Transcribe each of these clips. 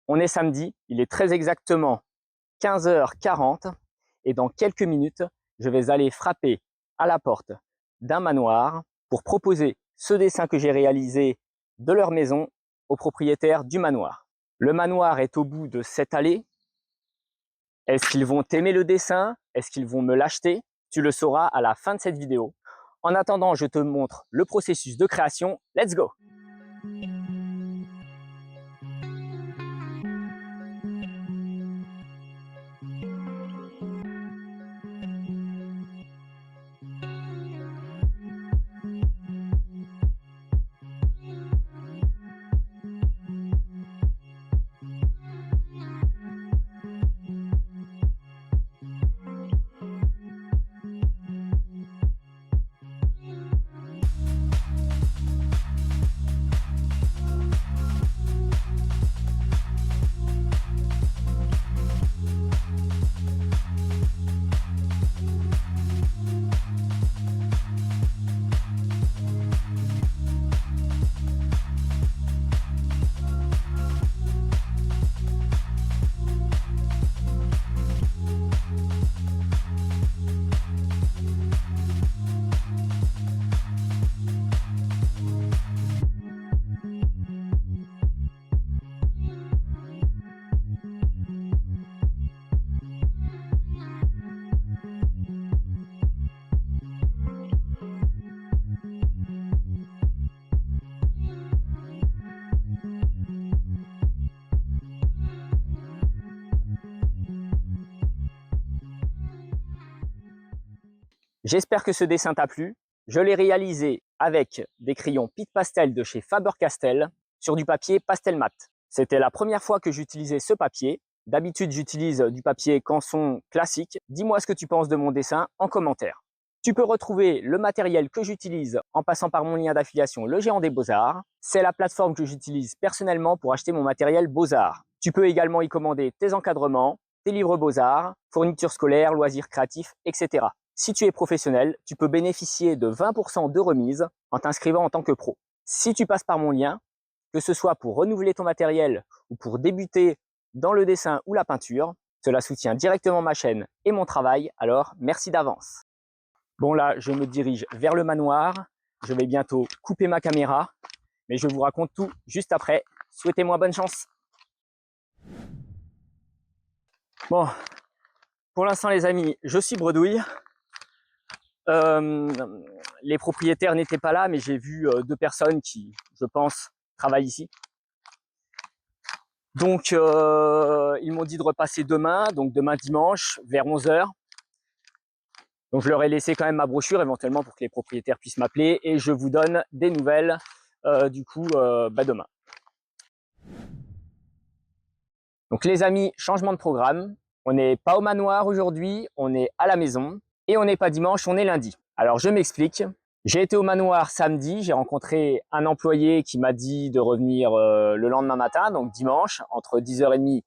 On est samedi, il est très exactement 15h40 et dans quelques minutes, je vais aller frapper à la porte d'un manoir pour proposer ce dessin que j'ai réalisé de leur maison aux propriétaires du manoir. Le manoir est au bout de cette allée. Est-ce qu'ils vont aimer le dessin? Est-ce qu'ils vont me l'acheter? Tu le sauras à la fin de cette vidéo. En attendant, je te montre le processus de création. Let's go! J'espère que ce dessin t'a plu. Je l'ai réalisé avec des crayons Pitt Pastel de chez Faber-Castell sur du papier pastel mat. C'était la première fois que j'utilisais ce papier. D'habitude, j'utilise du papier canson classique. Dis-moi ce que tu penses de mon dessin en commentaire. Tu peux retrouver le matériel que j'utilise en passant par mon lien d'affiliation Le Géant des Beaux-Arts. C'est la plateforme que j'utilise personnellement pour acheter mon matériel Beaux-Arts. Tu peux également y commander tes encadrements, tes livres Beaux-Arts, fournitures scolaires, loisirs créatifs, etc. Si tu es professionnel, tu peux bénéficier de 20% de remise en t'inscrivant en tant que pro. Si tu passes par mon lien, que ce soit pour renouveler ton matériel ou pour débuter dans le dessin ou la peinture, cela soutient directement ma chaîne et mon travail, alors merci d'avance. Bon là, je me dirige vers le manoir. Je vais bientôt couper ma caméra, mais je vous raconte tout juste après. Souhaitez-moi bonne chance. Bon, pour l'instant les amis, je suis bredouille. Les propriétaires n'étaient pas là, mais j'ai vu deux personnes qui, je pense, travaillent ici. Donc, ils m'ont dit de repasser demain, donc demain dimanche, vers 11h. Donc, je leur ai laissé quand même ma brochure, éventuellement, pour que les propriétaires puissent m'appeler. Et je vous donne des nouvelles, demain. Donc, les amis, changement de programme. On n'est pas au manoir aujourd'hui, on est à la maison. Et on n'est pas dimanche, on est lundi. Alors je m'explique. J'ai été au manoir samedi, j'ai rencontré un employé qui m'a dit de revenir le lendemain matin, donc dimanche, entre 10h30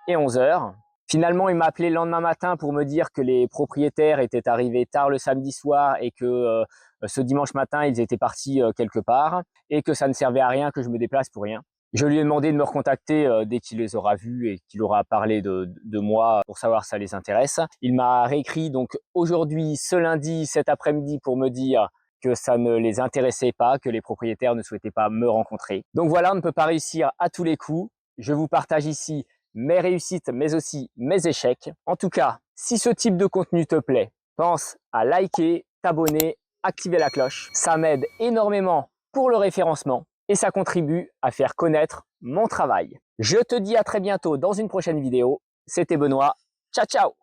et 11h. Finalement, il m'a appelé le lendemain matin pour me dire que les propriétaires étaient arrivés tard le samedi soir et que ce dimanche matin, ils étaient partis quelque part et que ça ne servait à rien que je me déplace pour rien. Je lui ai demandé de me recontacter dès qu'il les aura vus et qu'il aura parlé de moi pour savoir si ça les intéresse. Il m'a réécrit donc aujourd'hui, ce lundi, cet après-midi pour me dire que ça ne les intéressait pas, que les propriétaires ne souhaitaient pas me rencontrer. Donc voilà, on ne peut pas réussir à tous les coups. Je vous partage ici mes réussites, mais aussi mes échecs. En tout cas, si ce type de contenu te plaît, pense à liker, t'abonner, activer la cloche. Ça m'aide énormément pour le référencement. Et ça contribue à faire connaître mon travail. Je te dis à très bientôt dans une prochaine vidéo. C'était Benoît. Ciao, ciao!